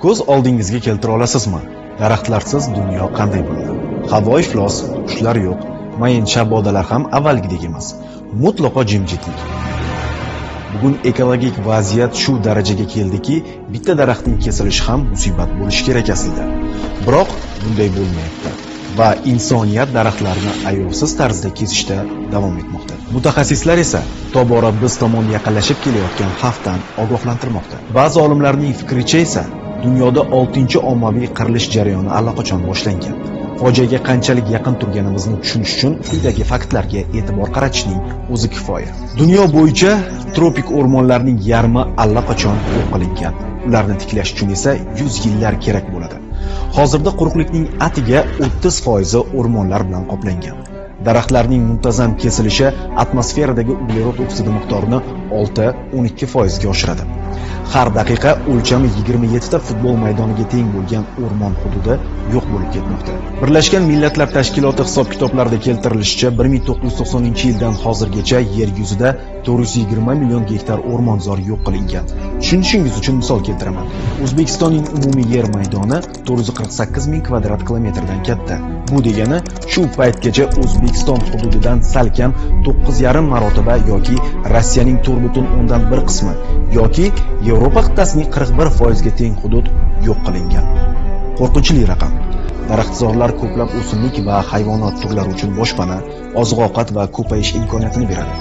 Ko'z oldingizga keltira olasizmi? Daraxtlarsiz dunyo qanday bo'ladi? Havo iflos, qushlar yo'q, mayin shabodalar ham avvalgidek emas. Mutlaqo jimjitlik. Bugun ekologik vaziyat shu darajaga keldiki, bitta daraxtning kesilishi ham musibat bo'lishi kerak aslida. Biroq bunday bo'lmayapti va insoniyat daraxtlarni ayovsiz tarzda kesishda davom etmoqda. Mutaxassislar esa tobora biz tomon yaqinlashib kelayotgan xavfdan ogohlantirmoqda. Ba'zi olimlarning fikricha esa dunyoda 6-ommaviy qirilish jarayoni allaqachon boshlangan. Fojiaga qanchalik yaqin turganimizni tushunish uchun quyidagi faktlarga e'tibor qaratishning o'zi kifoya. Dunyo bo'yicha tropik o'rmonlarning yarmi allaqachon yo'q qilingan. Ularni tiklash uchun esa 100 yillar kerak bo'ladi. Hozirda quruqlikning atiga 30% o'rmonlar bilan qoplangan. Daraxtlarning muntazam kesilishi atmosferadagi uglerod oksidi miqdorini 6-12% ga oshiradi. Har daqiqa o'lchami 27 ta futbol maydoniga teng bo'lgan o'rmon hududi yo'q bo'lib ketmoqda. Birlashgan Millatlar Tashkiloti hisob-kitoblarida keltirilishicha, 1990-yildan hozirgacha yer yuzida 420 million gektar o'rmonzor yo'q qilingan. Tushunishingiz uchun misol keltiraman. O'zbekistonning umumiy yer maydoni 448 ming kvadrat kilometrdan katta. Bu degani shu paytgacha O'zbekiston hududidan salkam 9,5 marotaba yoki Rossiyaning 4,1 qismi yoki Yevropa qit'asining 41% ga teng hudud yo'q qilingan. Qo'rqinchli raqam. Daraxtzorlar ko'plab o'simlik va hayvonot turlari uchun boshpana, oziq-ovqat va ko'payish imkoniyatini beradi.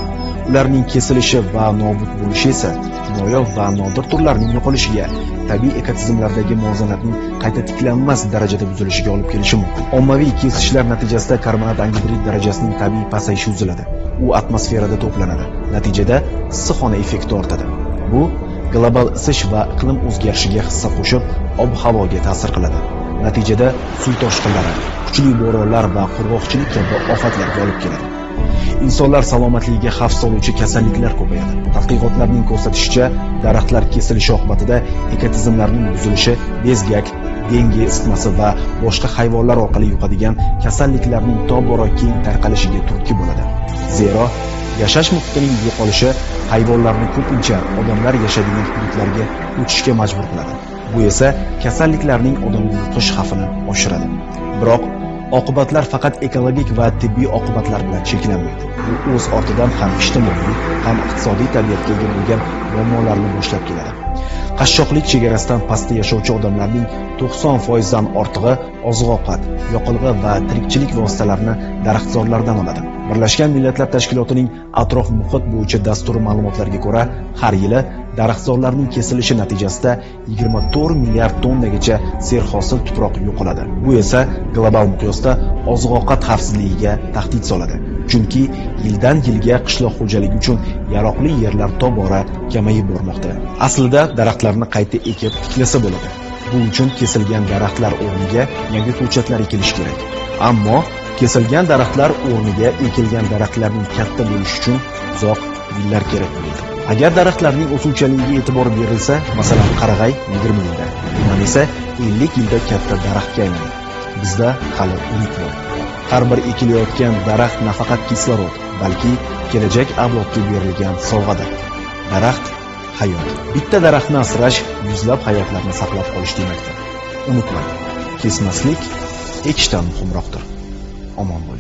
Ularning kesilishi va nobud bo'lishi esa noyob va nodir turlarning yo'qolishiga, tabiiy ekotizimlardagi muvozanatning qayta tiklanmas darajada buzilishiga olib kelishi mumkin. Ommaviy kesishlar natijasida karbonat angidrid darajasining tabiiy pasayishi uziladi. U atmosferada to'planadi. Natijada issiqxona effekti ortadi. Bu global isish va iqlim o'zgarishiga hissa qo'shib, ob-havoga ta'sir qiladi. Natijada suv toshqinlari, kuchli bo'ronlar va qurg'oqchilik kabi ofatlarga olib keladi. Insonlar salomatligiga xavf soluvchi kasalliklar ko'payadi. Tadqiqotlarning ko'rsatishicha, daraxtlar kesilishi oqibatida ekotizimlarning buzilishi, bezgak, dengi isitmasi va boshqa hayvonlar orqali yuqadigan kasalliklarning tobora keng tarqalishiga turtki bo'ladi. Zero, yashash muhitining yo'qolishi hayvonlarni ko'pincha odamlar yashaydigan hududlarga o'tishga majbur qiladi. Bu esa kasalliklarning odamga yuqish xavfini oshiradi. Biroq oqibatlar faqat ekologik va tibbiy oqibatlar bilan cheklanmaydi. Bu o'z ortidan ham ijtimoiy, ham iqtisodiy tabiatga ega bo'lgan muammolarni boshlab keladi. Qashshoqlik chegarasidan pastda yashovchi odamlarning 90% dan ortig'i oziq-ovqat, yoqilg'i va tirikchilik vositalarini daraxtzorlardan oladi. Birlashgan Millatlar Tashkilotining atrof muhit bo'yicha dasturi ma'lumotlariga ko'ra, har yili daraxtzorlarning kesilishi natijasida 24 milliard tonnagacha serhosil tuproq yo'qoladi. Bu esa global miqyosda oziq-ovqat xavfsizligiga tahdid soladi. Chunki yildan yilga qishloq xo'jaligi uchun yaroqli yerlar tobora kamayib bormoqda. Aslida daraxtlarni qayta ekib tiklasa bo'ladi. Bu uchun kesilgan daraxtlar o'rniga yangi ko'chatlar ekilishi kerak. Ammo kesilgan daraxtlar o'rniga ekilgan daraxtlarning katta bo'lishi uchun uzoq yillar kerak bo'ladi. Agar daraxtlarning o'suvchaligiga e'tibor berilsa, masalan, qarag'ay 20 yilda, tuman esa 50 yilda katta daraxtga aylanadi. Bizda hali umid bor. Har bir ekilayotgan daraxt nafaqat kislorod, balki kelajak avlodga berilgan sovg'adir. Daraxt hayot. Bitta daraxtni asrash yuzlab hayotlarni saqlab qolish demakdir. Unutmang, kesmaslik ekishdan muhimroqdir. Omon bo'ling.